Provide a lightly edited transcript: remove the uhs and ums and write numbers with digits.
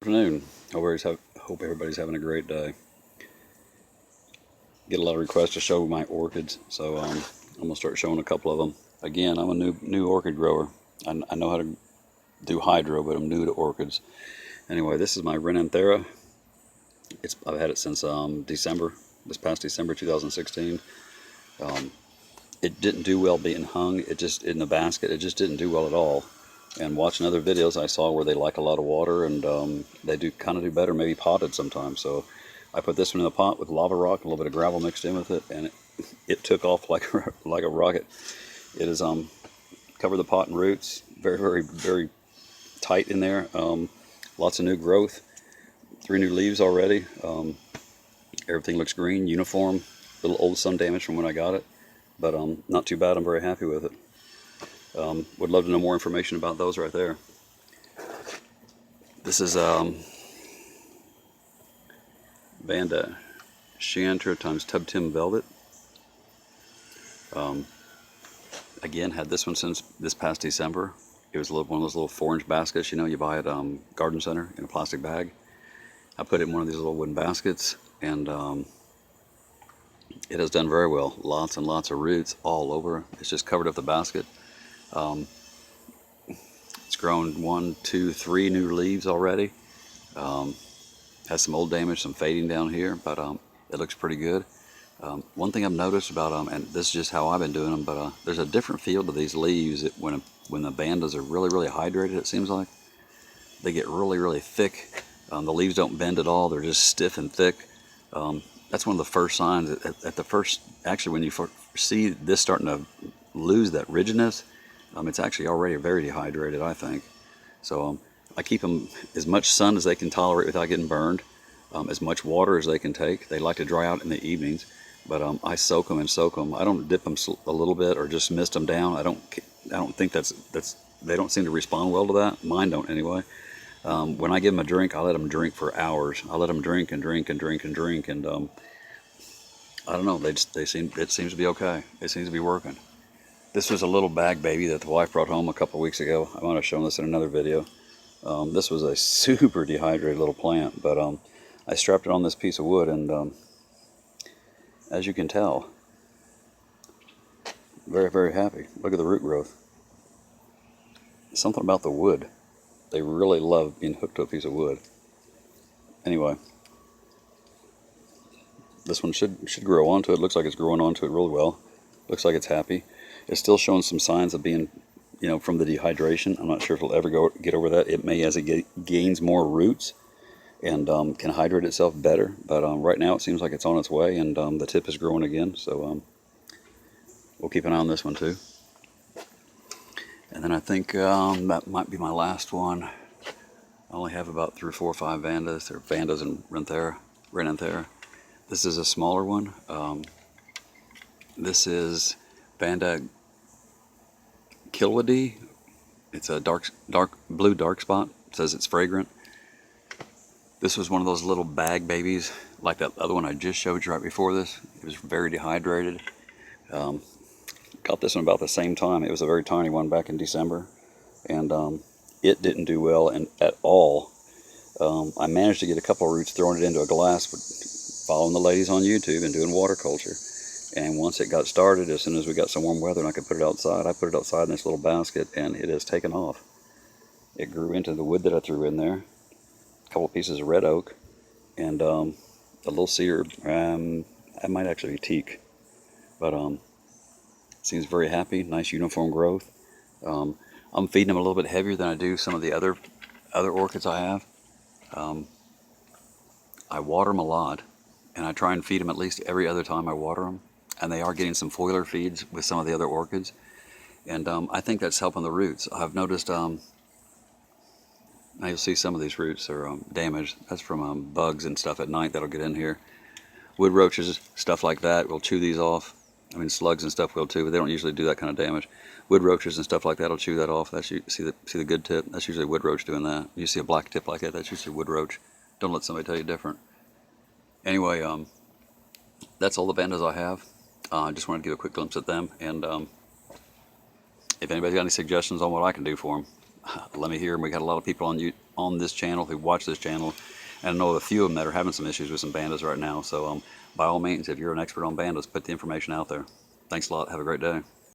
Afternoon. Hope everybody's having a great day. Get a lot of requests to show my orchids, so I'm gonna start showing a couple of them. Again, I'm a new orchid grower. I know how to do hydro, but I'm new to orchids. Anyway, this is my Renanthera. I've had it since December, this past December 2016. It didn't do well being hung. It just in the basket. It just didn't do well at all. And watching other videos I saw where they like a lot of water, and they do kind of do better, maybe potted sometimes. So I put this one in the pot with lava rock, a little bit of gravel mixed in with it, and it took off like like a rocket. It is covered the pot in roots, very tight in there. Lots of new growth, 3 new leaves already. Everything looks green, uniform. A little old sun damage from when I got it, but not too bad. I'm very happy with it. Would love to know more information about those right there. This is Vanda Chanter times Tub Tim Velvet. Again, had this one since this past December. It was one of those little 4-inch baskets, you buy at Garden Center in a plastic bag. I put it in one of these little wooden baskets, and it has done very well. Lots and lots of roots all over. It's just covered up the basket. It's grown 1, 2, 3 new leaves already. Has some old damage, some fading down here, but it looks pretty good. One thing I've noticed about them, and this is just how I've been doing them, but there's a different feel to these leaves when the Vandas are really hydrated. It seems like they get really thick. The leaves don't bend at all. They're just stiff and thick. That's one of the first signs. Actually, when you see this starting to lose that rigidness, it's actually already very dehydrated, I think. So I keep them as much sun as they can tolerate without getting burned, as much water as they can take. They like to dry out in the evenings, but I soak them and soak them. I don't dip them a little bit or just mist them down. I don't think that's they don't seem to respond well to that. Mine don't anyway. When I give them a drink, I let them drink for hours. I let them drink and drink and drink and drink, and I don't know. It seems to be okay. It seems to be working. This was a little bag baby that the wife brought home a couple of weeks ago. I might have shown this in another video. This was a super dehydrated little plant, but I strapped it on this piece of wood, and as you can tell, very happy. Look at the root growth. Something about the wood. They really love being hooked to a piece of wood. Anyway, this one should grow onto it. Looks like it's growing onto it really well. Looks like it's happy. It's still showing some signs of being, from the dehydration. I'm not sure if it'll ever get over that. It may as it gains more roots and can hydrate itself better. But right now it seems like it's on its way, and the tip is growing again. So we'll keep an eye on this one too. And then I think that might be my last one. I only have about 3 or 4 or 5 Vandas. They're Vandas and Renanthera. This is a smaller one. This is Vanda Kilwadi. It's a blue dark spot. It says it's fragrant. This was one of those little bag babies, like that other one I just showed you right before this. It was very dehydrated. Got this one about the same time. It was a very tiny one back in December, and it didn't do well at all. I managed to get a couple of roots, throwing it into a glass, following the ladies on YouTube and doing water culture. And once it got started, as soon as we got some warm weather and I could put it outside, I put it outside in this little basket, and it has taken off. It grew into the wood that I threw in there, a couple of pieces of red oak, and a little cedar. That might actually be teak, but seems very happy. Nice uniform growth. I'm feeding them a little bit heavier than I do some of the other orchids I have. I water them a lot, and I try and feed them at least every other time I water them. And they are getting some foliar feeds with some of the other orchids, and I think that's helping the roots. I've noticed, now you'll see some of these roots are damaged. That's from bugs and stuff at night that'll get in here. Wood roaches, stuff like that, will chew these off. I mean, slugs and stuff will too, but they don't usually do that kind of damage. Wood roaches and stuff like that will chew that off. See the good tip? That's usually a wood roach doing that. You see a black tip like that, that's usually a wood roach. Don't let somebody tell you different. Anyway, that's all the Vandas I have. I just wanted to give a quick glimpse at them, and if anybody's got any suggestions on what I can do for them, let me hear them. We got a lot of people on on this channel, who watch this channel, and I know of a few of them that are having some issues with some Vandas right now. So by all means, if you're an expert on Vandas, put the information out there. Thanks a lot. Have a great day.